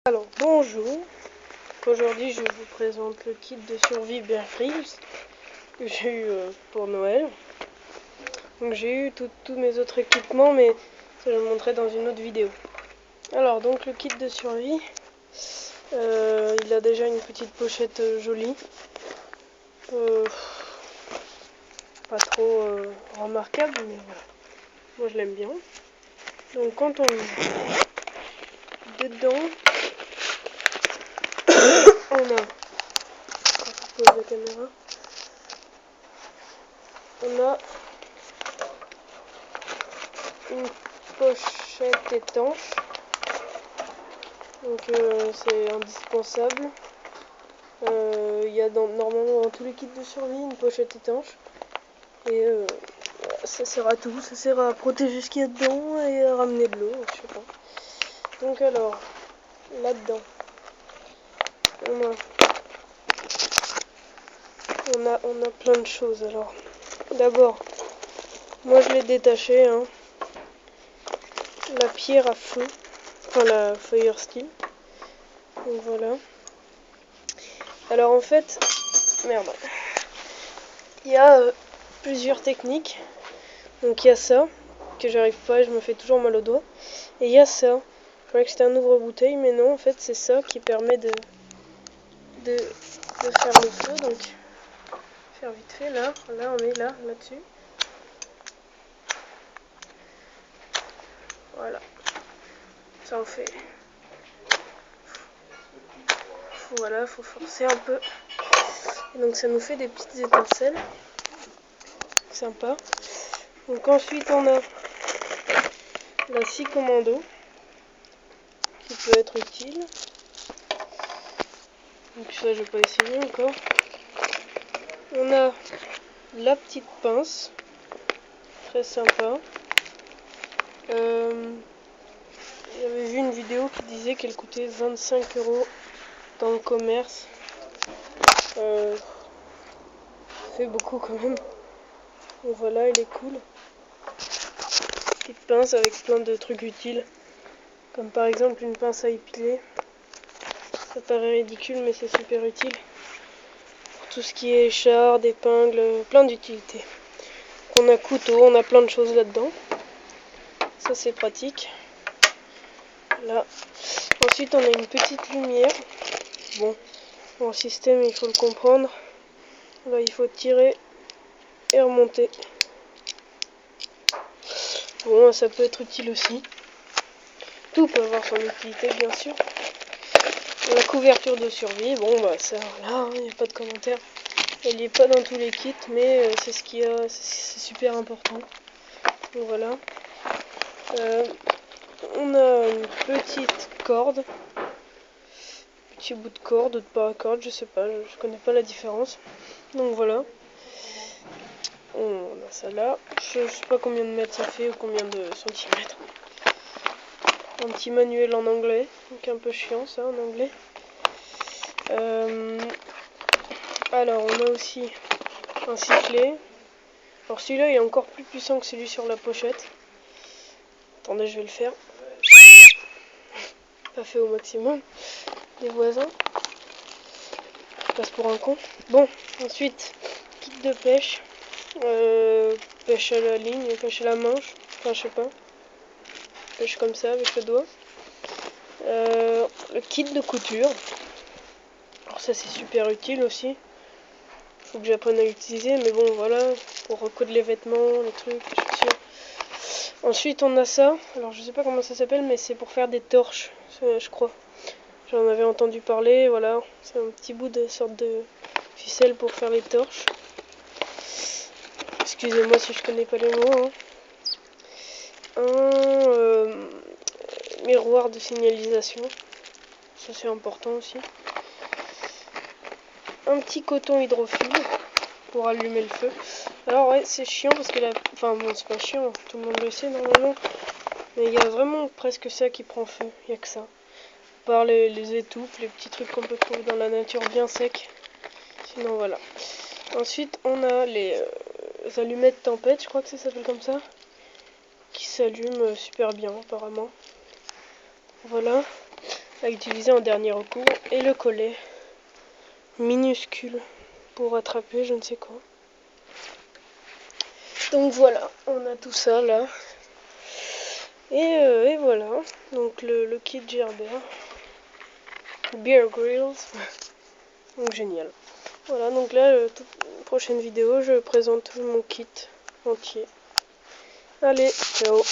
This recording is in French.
Alors bonjour, aujourd'hui je vous présente le kit de survie Bear Grylls que j'ai eu pour Noël. Donc j'ai eu tous mes autres équipements, mais ça je le montrerai dans une autre vidéo. Alors donc le kit de survie, il a déjà une petite pochette jolie, pas trop remarquable, mais voilà, moi je l'aime bien. Donc quand on ouvre, dedans on a, quand je pose la caméra, on a une pochette étanche, donc c'est indispensable. Il y a normalement dans tous les kits de survie une pochette étanche, et ça sert à tout, ça sert à protéger ce qu'il y a dedans et à ramener de l'eau, je sais pas. Donc alors, là-dedans, on a plein de choses. Alors, d'abord, moi je l'ai détaché, hein, la pierre à feu, enfin la fire steel. Donc voilà. Alors en fait, merde, il y a plusieurs techniques. Donc il y a ça, que j'arrive pas, je me fais toujours mal au doigt. Et il y a ça, je croyais que c'était un ouvre-bouteille, mais non, en fait c'est ça qui permet de faire le feu. Donc, faire vite fait, là on est là-dessus. Voilà, ça on fait. Voilà, faut forcer un peu. Et donc ça nous fait des petites étincelles. Sympa. Donc ensuite on a la scie commando qui peut être utile. Donc ça je vais pas essayer encore. On a la petite pince, très sympa. J'avais vu une vidéo qui disait qu'elle coûtait 25 € dans le commerce. Ça fait beaucoup quand même. Donc voilà, elle est cool. Petite pince avec plein de trucs utiles, comme par exemple une pince à épiler. Ça paraît ridicule, mais c'est super utile pour tout ce qui est écharde, épingle, plein d'utilités. On a couteau, on a plein de choses là-dedans. Ça c'est pratique. Là. Ensuite on a une petite lumière. Bon, dans le système il faut le comprendre. Là il faut tirer et remonter. Bon, ça peut être utile aussi. Tout peut avoir son utilité bien sûr. La couverture de survie, bon bah ça là, il n'y a pas de commentaire. Elle n'est pas dans tous les kits, mais c'est ce qu'il y a, c'est super important. Donc voilà. On a une petite corde, petit bout de corde ou de paracorde, je sais pas, je connais pas la différence. Donc voilà. On a ça là. Je sais pas combien de mètres ça fait ou combien de centimètres. Un petit manuel en anglais, donc un peu chiant ça en anglais. Alors on a aussi un sifflet. Alors celui-là il est encore plus puissant que celui sur la pochette. Attendez, je vais le faire. Pas fait au maximum. Des voisins. Je passe pour un con. Bon, ensuite, kit de pêche. Pêche à la ligne, pêche à la manche. Enfin, je sais pas. Pêche comme ça avec le doigt. Le kit de couture. Alors ça c'est super utile aussi. Faut que j'apprenne à l'utiliser, mais bon voilà, pour recoudre les vêtements, les trucs, les chaussures. Ensuite on a ça, alors je sais pas comment ça s'appelle, mais c'est pour faire des torches, je crois. J'en avais entendu parler, voilà, c'est un petit bout de sorte de ficelle pour faire les torches. Excusez-moi si je connais pas les mots. Hein. Un miroir de signalisation, ça c'est important aussi. Un petit coton hydrophile pour allumer le feu. Alors ouais, c'est chiant parce que enfin bon, c'est pas chiant, tout le monde le sait normalement, mais il y a vraiment presque ça qui prend feu, il n'y a que ça. À part les étouffes, les petits trucs qu'on peut trouver dans la nature bien secs. Sinon voilà. Ensuite on a les allumettes tempête, je crois que ça s'appelle comme ça, qui s'allument super bien apparemment. Voilà. à utiliser en dernier recours, et le collet minuscule pour attraper je ne sais quoi. Donc voilà, on a tout ça là. Et voilà, donc le kit Gerber, Bear Grylls, donc génial. Voilà, donc là, prochaine vidéo, je présente mon kit entier. Allez, ciao!